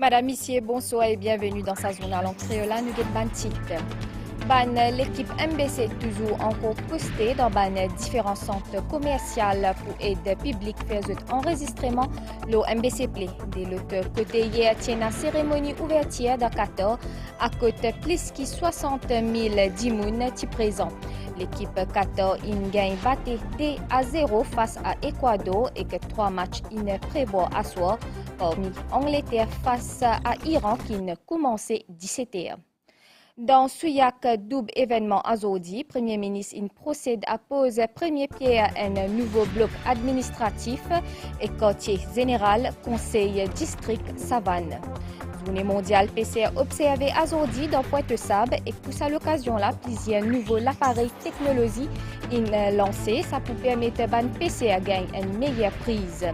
Madame, Monsieur, bonsoir et bienvenue dans sa journal en créole. Nous avons titre. L'équipe MBC toujours encore postée dans différents centres commerciaux pour aide publique faire enregistrement le MBC Play. De l'autre côté, hier tient la cérémonie ouverture de 14 à côté plus de 60 000 dimoun qui présent. L'équipe 14 in gagne 2-0 face à Ecuador et que 3 matchs in prévoit à soir. Hormis Angleterre face à Iran qui ne commençait 17h. Dans Souillac, double événement aujourd'hui, Premier ministre procède à poser premier pied à un nouveau bloc administratif et quartier général, conseil district Savane. Journée mondiale PCR observée aujourd'hui dans Pointe-Sable et pour à l'occasion-là, plusieurs nouveaux appareils technologie lancés, ça peut permettre à PC à gagner une meilleure prise.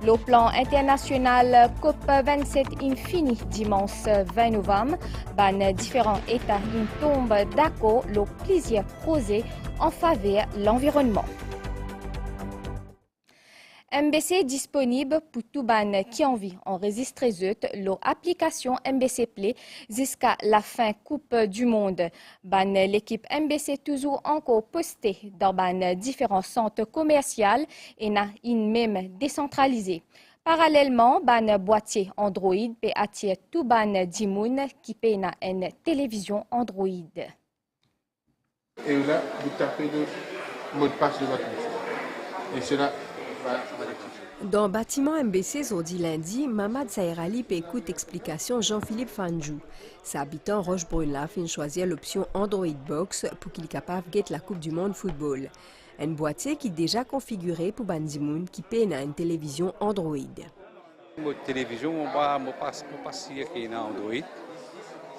Le plan international COP27 infini dimanche 20 novembre. Différents États tombent d'accord le plusieurs projets en faveur de l'environnement. MBC disponible pour tout ban qui en vit enregistrer l'application MBC Play jusqu'à la fin Coupe du Monde. L'équipe MBC toujours encore postée dans différents centres commerciaux et n'a une même décentralisée. Parallèlement, boîtier Android peut attirer tout dimoun qui peut une télévision Android. Et là, vous tapez le mot de passe de votre liste. Et cela dans le bâtiment MBC, aujourd'hui lundi, Mamad Saïrali peut écouter explication Jean-Philippe Fanjou. Ses habitants Rochebrune fin choisir l'option Android Box pour qu'il soit capable de la Coupe du Monde football. Un boîtier qui est déjà configuré pour Bandimoun qui paye une télévision Android. La télévision, on va passer à Android.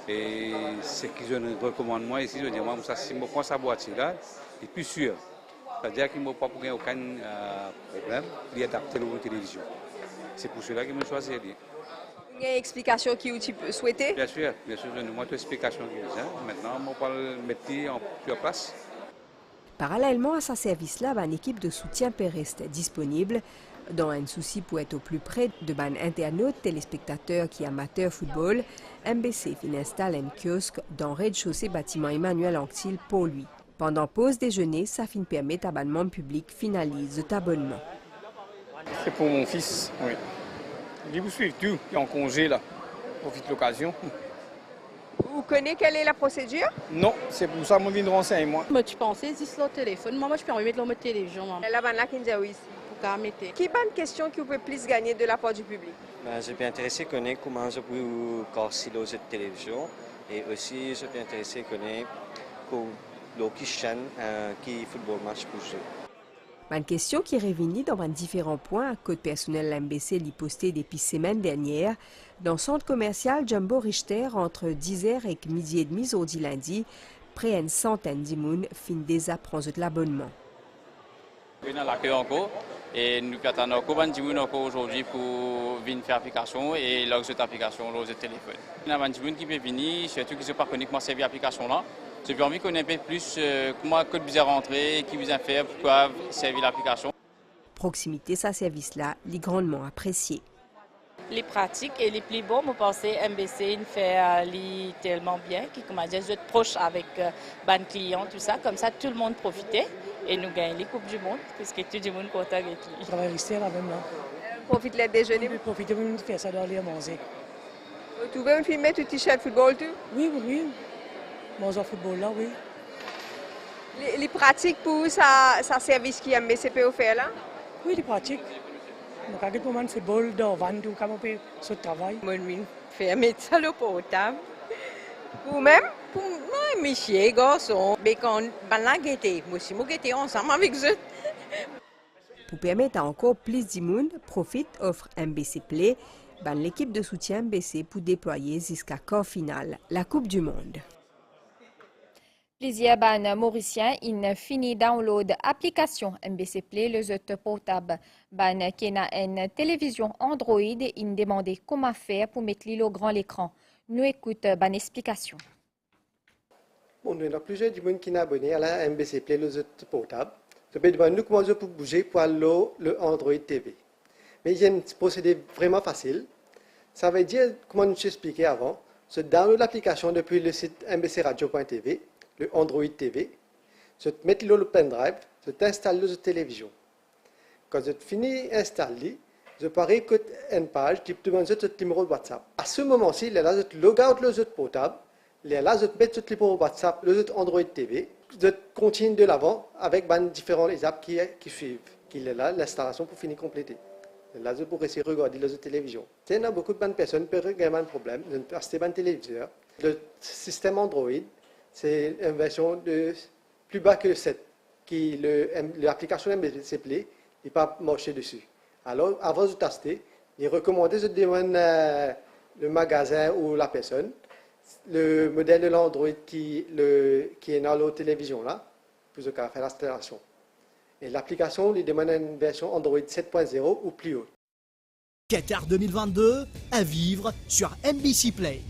Et ce que je recommande moi ici, je dis moi, si je prends ce boîtier-là, c'est plus sûr. C'est-à-dire qu'il ne m'a pas aucun problème d'y adapter la télévision. C'est pour cela que je choisis. Il y a une explication que vous souhaitez? Bien sûr, je donne une explication. Maintenant, on va le mettre sur place. Parallèlement à ce service-là, une équipe de soutien peut rester disponible dans un souci pour être au plus près de internautes, téléspectateurs qui amateurs football. MBC installe un kiosque dans le rez-de-chaussée bâtiment Emmanuel Anctil pour lui. Pendant pause déjeuner, ça permet à l'abonnement public finalise cet abonnement. C'est pour mon fils, oui. Il vous suit tout, il est en congé là, profite de l'occasion. Vous connaissez quelle est la procédure? Non, c'est pour ça que je viens de renseigner moi. Moi, tu pensais, c'est le téléphone. Moi, je peux mettre le télévision. La banane qui est ici. Pour mettre. Quelle bonne question qui vous peut plus gagner de la part du public? Je suis intéressé à connaître comment je peux casser cette télévision et aussi je suis intéressé à connaître qui chaîne qui football match pour jouer. Une question qui est revenue dans différents points à code personnel MBC l'y posté depuis semaine dernière dans le centre commercial Jumbo Richter entre 10h et midi et demi aujourd'hui lundi, près d'une centaine d'imoun fin déjà prendre l'abonnement. On a l'accueil encore et nous attendons encore aujourd'hui pour venir faire application et lors de cette application, lors de téléphone. Il y a des gens qui peuvent venir, surtout qui ne sont pas connus comment servir l'application là. J'ai envie qu'on ait un peu plus comment code vous rentrer, qui vous a fait, pourquoi servir l'application. Proximité, ce service-là, est grandement apprécié. Les pratiques et les plus bons, je pense que MBC fait tellement bien, qui comment dire, je suis proche avec les clients, tout ça, comme ça tout le monde profitait et nous gagnons les Coupes du Monde, puisque tout le monde est content avec lui. Je travaille ici là même là. Profite le déjeuner. Vous profitez de faire ça dans les manger. Vous pouvez filmer tout t-shirt football tout? Oui, oui, oui. Manger football là, oui. Les pratiques pour ça service qui MBC peut faire là? Oui, les pratiques. Donc, quand on fait football dans van, tout comme on peut se travailler. Moi, je fais mettre ça le portable. Vous-même? Pour moi, monsieur, garçon, mais quand on guetté, moi aussi, moi guetté ensemble avec eux. Pour permettre à encore plus d'immunes, Profit offre MBC Play, l'équipe de soutien MBC pour déployer jusqu'à quart final, la Coupe du Monde. Plusieurs Mauriciens fini download application MBC Play, le jeu portable. Qui a une télévision Android, ils demandent comment faire pour mettre le grand l'écran. Nous écoutons une explication. Bon, il y a plusieurs gens qui sont abonnés à la MBC Play, le jeu portable. Je peux demander comment je peux bouger pour aller le Android TV. Mais il y a un procédé vraiment facile. Ça veut dire, comme nous expliqué avant, se download l'application depuis le site mbcradio.tv, le Android TV, se mettre le pendrive, se t'installer sur la télévision. Quand tu finis d'installer, je parie que une page qui te demande votre numéro de WhatsApp. À ce moment-ci, là, je log out le jeu portable, là, je mets votre numéro de WhatsApp, le jeu Android TV, je continue de l'avant avec différentes étapes qui suivent. Qui est là, l'installation pour finir compléter. Là, je pourrais essayer de regarder le jeu télévision. Il y a beaucoup de personnes qui peuvent avoir un problème, de ne pas acheter un téléviseur. Le système Android, c'est une version de plus bas que le 7, qui l'application MBC Play n'est pas marché dessus. Alors, avant de tester, il est recommandé de demander le magasin ou la personne le modèle de l'Android qui est dans la télévision là, pour faire l'installation. Et l'application lui demande une version Android 7.0 ou plus haut. Qatar 2022 à vivre sur MBC Play.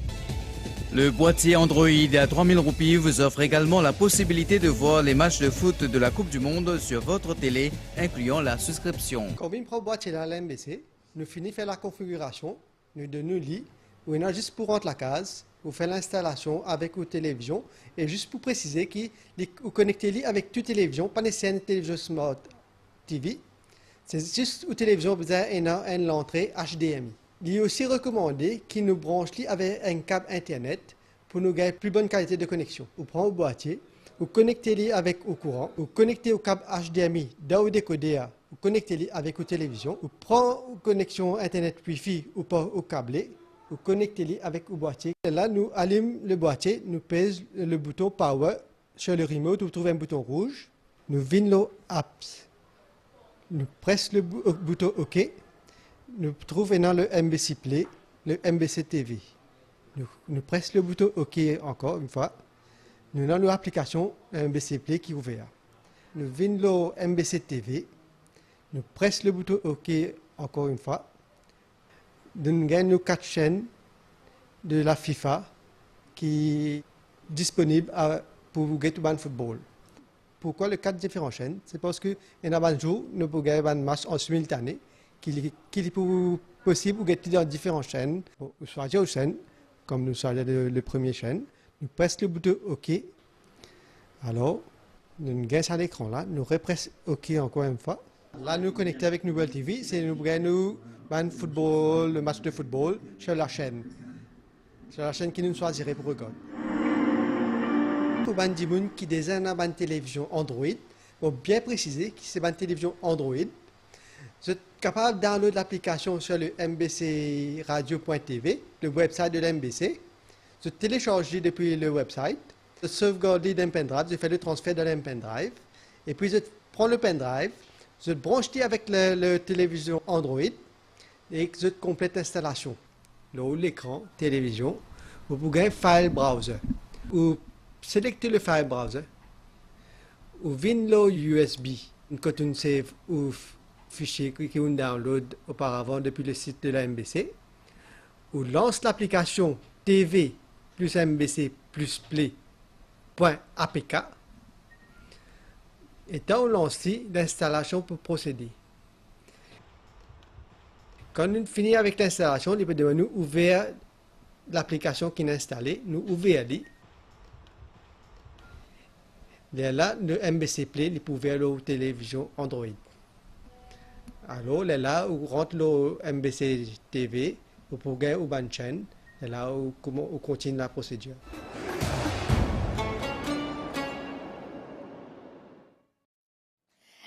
Le boîtier Android à 3000 roupies vous offre également la possibilité de voir les matchs de foot de la Coupe du Monde sur votre télé, incluant la souscription. Quand on prend le boîtier dans l'MBC, nous finissons faire la configuration, nous donnons le lit, ou on a juste pour rentrer la case, vous faites l'installation avec une télévision, et juste pour préciser que vous connectez le lit avec toute télévision, pas nécessairement une télévision Smart TV, c'est juste une télévision vous avez une entrée HDMI. Il est aussi recommandé qu'il nous branche avec un câble Internet pour nous gagner plus bonne qualité de connexion. Vous prenez le boîtier, vous connectez-le avec au courant, vous connectez au câble HDMI dans le décodeur, vous connectez-le avec une télévision, vous prenez une connexion Internet Wi-Fi ou pas au câblé, vous connectez-le avec le boîtier. Et là, nous allumons le boîtier, nous pèsons le bouton Power sur le remote, vous trouvez un bouton rouge, nous vinons l'apps, nous pressons le bouton OK. Nous trouvons dans le MBC Play, le MBC TV. Nous pressons le bouton OK encore une fois. Nous avons l'application MBC Play qui est ouverte. Nous venons le MBC TV. Nous pressons le bouton OK encore une fois. Nous gagnons 4 chaînes de la FIFA qui est disponible pour vous gagner le football. Pourquoi les 4 différentes chaînes? C'est parce que y a un jour, nous pouvons gagner un match en simultané. Qu'il est possible de gagner dans différentes chaînes. Nous choisissons une chaîne, comme nous choisissons la première chaîne. Nous pressons le bouton OK. Alors, nous gagnons à l'écran là. Nous repressons OK encore une fois. Là, nous connectons avec Nouvelle TV. C'est nous gagnons le match de football sur la chaîne. Sur la chaîne que nous choisirons pour regarder. Pour les gens qui désignent une télévision Android, il faut bien préciser que c'est une télévision Android. Vous êtes capable de downloader l'application sur le mbcradio.tv, le website de l'MBC. Vous téléchargez depuis le website, vous sauvegardez dans un pendrive, vous faites le transfert dans un pendrive, et puis vous prenez le pendrive, vous branchez avec la télévision Android, et vous complète l'installation. L'écran, télévision, vous pouvez file browser. Vous sélectez le file browser, vous venez le USB, quand on save ou fichier qui on download auparavant depuis le site de la MBC, ou lance l'application TV plus MBC plus Play.apk et dans lancé l'installation pour procéder. Quand on finit avec l'installation, il peut nous ouvrir l'application qui est installée, nous ouvrir là, le MBC Play, il peut ouvrir la télévision Android. Alors, là, on rentre le MBC TV, on peut gagner une chaîne, et là, on continue la procédure.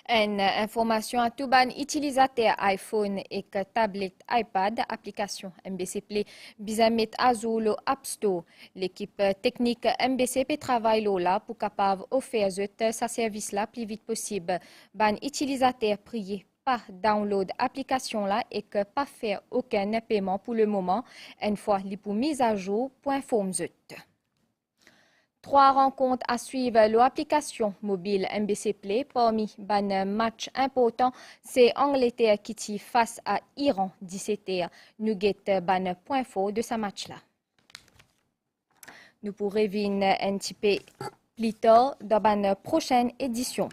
Une information à tout ban utilisateur iPhone et tablette iPad, application MBC Play, bisamit azul le App Store. L'équipe technique MBCP travaille là pour capable offrir ce service là plus vite possible. Ban utilisateur prié pas download application là et que pas faire aucun paiement pour le moment. Une fois les pour mise à jour, point forme. 3 rencontres à suivre l'application mobile MBC Play. Parmi les matchs importants, c'est Angleterre qui tire face à Iran 17h. Nous guettons le point fort de ce match-là. Nous pourrons revenir un petit peu plus tard dans la prochaine édition.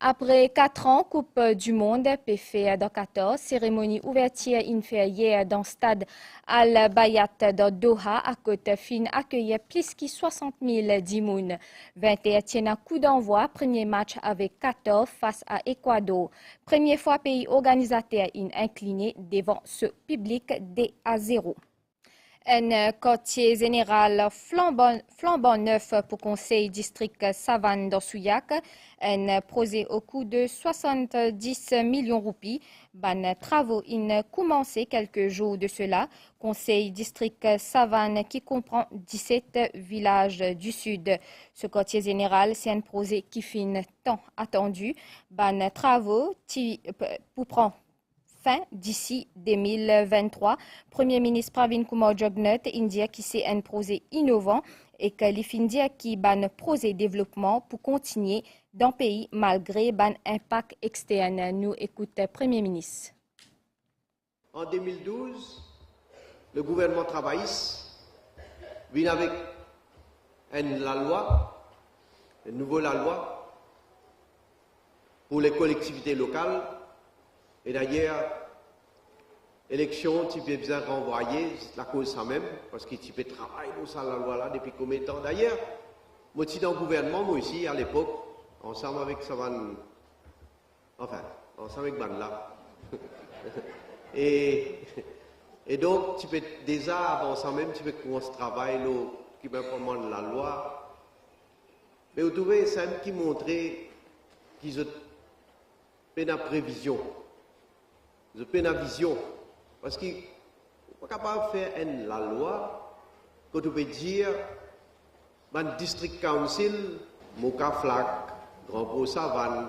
Après 4 ans, Coupe du Monde, PFA dans 14, cérémonie ouverture in fait hier dans le stade Al-Bayat de Doha, à côté fin accueillir plus que 60 000 dimoun. 21 tient un coup d'envoi, premier match avec 14 face à Ecuador. Première fois pays organisateur incliné devant ce public D à 0. Un quartier général flambant neuf pour conseil district Savane dans Souillac, un projet au coût de 70 millions de roupies. Les travaux ont commencé quelques jours de cela. Conseil district Savane qui comprend 17 villages du sud. Ce quartier général, c'est un projet qui finit tant attendu. Les travaux pour prendre fin d'ici 2023. Premier ministre Pravin Kumar Jugnauth India qui c'est un projet innovant et que l'India qui ban projet développement pour continuer dans le pays malgré ban impact externe. Nous écoutons Premier ministre. En 2012, le gouvernement travailliste vient avec une loi pour les collectivités locales. Et d'ailleurs, l'élection, tu peux bien renvoyer la cause ça même, parce que tu peux travailler pour ça, la loi là, depuis combien de temps. D'ailleurs, moi, je suis dans le gouvernement, moi aussi, à l'époque, ensemble avec Savan, ensemble avec Banla. et donc, tu peux déjà, avant ça même, tu peux commencer à travailler, qui peut prendre la loi. Mais vous trouvez, ça qui montrait qu'ils ont une prévision. Je peine la vision. Parce qu'on n'est pas capable de faire la loi que tu peux dire, dans le district council, Moka Flac, Grand Pro Savane,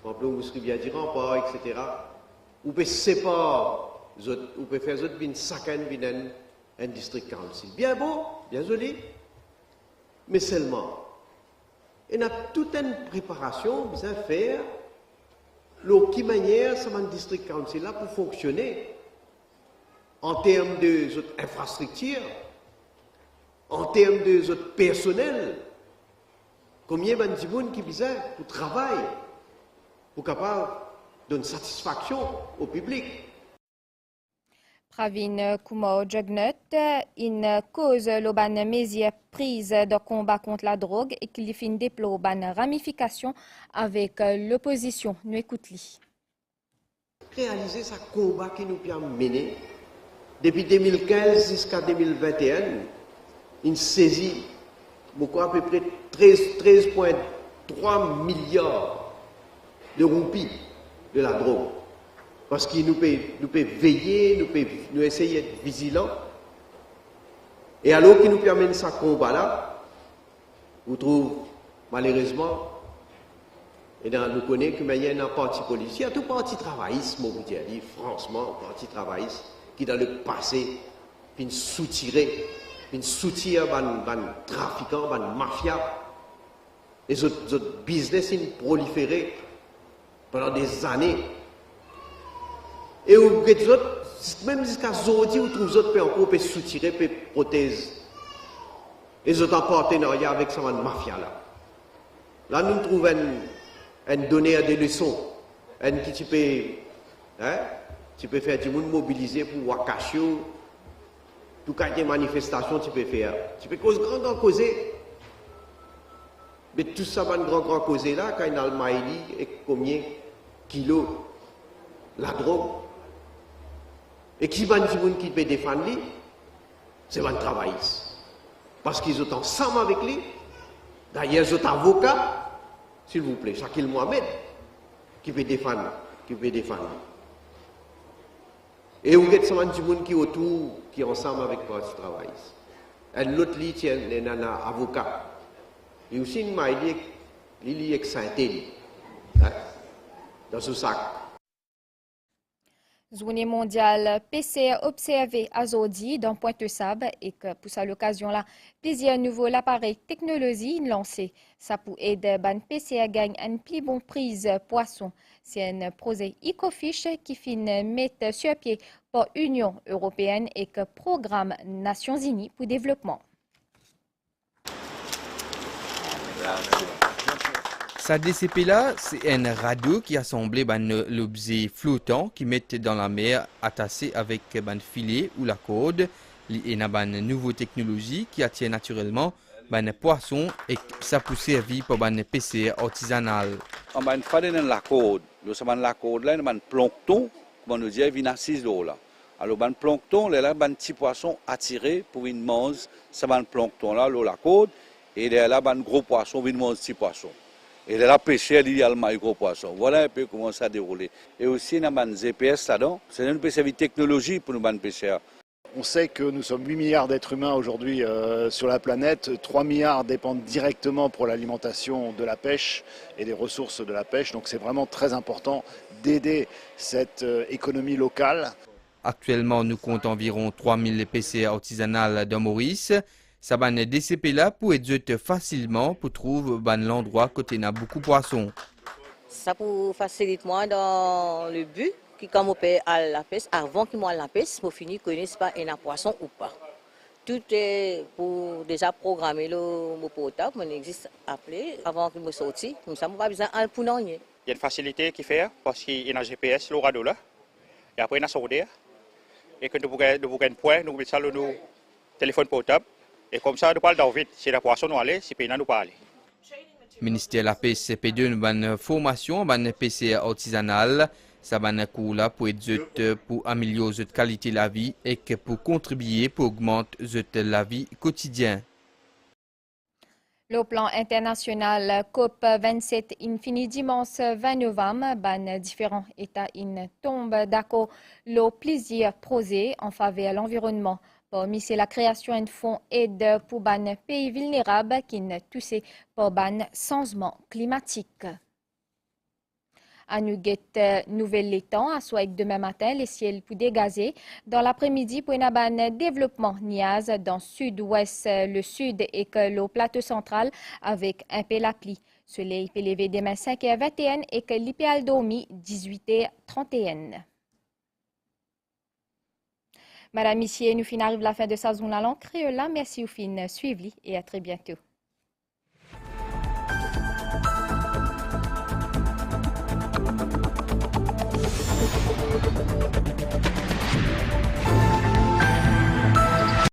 Grand Pro Mouscribier du Rempart, etc. Ou peut séparer, ou peut faire une chacun un district council. Bien beau, bien joli, mais seulement. Il y a toute une préparation à faire. Qui manière ça un district council là pour fonctionner en termes de infrastructures, en termes de personnel, combien de gens qui besoin pour travailler, pour capable donner satisfaction au public. Pravin Kumar Jugnauth, une cause l'oban mesure prise de combat contre la drogue et qu'il fin déploie une ramification avec l'opposition. Nous écoutons. Réaliser ce combat qui nous a mené depuis 2015 jusqu'à 2021, une saisie à peu près 13,3 milliards de roupies de la drogue. Parce que nous pouvons veiller, nous essayer d'être vigilants. Et alors qu'il nous permet ce combat-là, vous trouvez malheureusement, et nous connaissons que il y a un parti politique, il y a tout parti travailliste, moi vous dire, franchement, un parti travailliste, qui dans le passé, puis soutire les trafiquants, les mafias, les autres business, ils proliféré pendant des années. Et même jusqu'à aujourd'hui, vous trouvez d'autres pays encore soutirer, peut prothèses. Les autres en partenariat avec cette mafia là. Là, nous trouvons une donnée des leçons. Qui tu peux faire du monde mobiliser pour Wakashio. Tout cas de manifestation, tu peux faire. Tu peux grand causer. Mais tout ça, grand causer là, quand il y a le maïli et combien de kilos la drogue. Et qui va dire qui peut défendre lui, c'est un travailliste. Parce qu'ils sont ensemble avec lui. D'ailleurs, ils sont avocats, s'il vous plaît, Shakil Mohamed, qui peut défendre. Et vous avez des gens qui sont autour, qui sont ensemble avec le parti travailliste. Et l'autre, il tient un avocat. Et aussi, il est sainté dans ce sac. Journée mondiale PCR observée à Zodi dans Pointe-Sable et que pour cette occasion-là, plusieurs nouveaux appareils technologiques lancés. Ça pour aider ban PCR gagne une plus bonne prise poisson. C'est un projet Ecofish qui finit mettre sur pied par l'Union européenne et que programme Nations Unies pour le développement. Ça DCP là, c'est un radeau qui assemble l'objet flottant qui met dans la mer attaché avec un filet ou la corde. Il y a une nouvelle technologie qui attire naturellement les poissons et ça peut servir pour une pêche artisanale. On va faire la corde. La corde là, un plancton, comme on nous dit, il vient à 6 $. Alors, le plancton, là, un petit poisson attiré pour une mange, ça va le plancton là, la corde, et là, un gros poisson, il mange petit poisson. Et là, pêcher idéalement les gros poissons. Voilà un peu comment ça déroule. Et aussi, il y a un GPS là-dedans. C'est une technologie pour nous pêcher. On sait que nous sommes 8 milliards d'êtres humains aujourd'hui sur la planète. 3 milliards dépendent directement pour l'alimentation de la pêche et des ressources de la pêche. Donc c'est vraiment très important d'aider cette économie locale. Actuellement, nous comptons environ 3000 pêcheurs artisanales dans Maurice. Ça va ne DCP là pour être facilement pour trouver l'endroit côté n'a beaucoup de poissons. Ça pour faciliter moi dans le but qui quand on peut à la pêche avant qu'il moi la pêche pour finir connaître pas un poisson ou pas. Tout est pour déjà programmer le portable, on existe appelé avant qu'il me sorti, comme ça on pas besoin de pour non. Il y a une facilité qui fait parce qu'il y a un GPS le radeau là. Et après on a sauté et que nous pouvons un point nous mettons le téléphone portable. Et comme ça, nous parlons vite. Si la poisson nous allait, si nous pas aller. Le ministère de la Pêche CP2 une formation, une pêche artisanale. Ça va un cours là pour être pour améliorer la qualité de la vie et pour contribuer pour augmenter la vie quotidienne. Le plan international COP27 infini dimanche 20 novembre, différents États tombent d'accord le plaisir prosé en faveur de l'environnement. Parmi c'est la création d'un fonds aide pour les pays vulnérables qui sont touchés par le changement climatique. À nous guette nouvelle temps, à soit demain matin, les ciels pour dégager. Dans l'après-midi, pour un développement niaz dans le sud-ouest, le sud et que le plateau central avec un peu la pluie. Soleil peut lever demain 5h21 et que l'IPL dormi 18h31. Madame, Monsieur, nous finissons la fin de sa zone à l'encre. Merci au fin suivi et à très bientôt.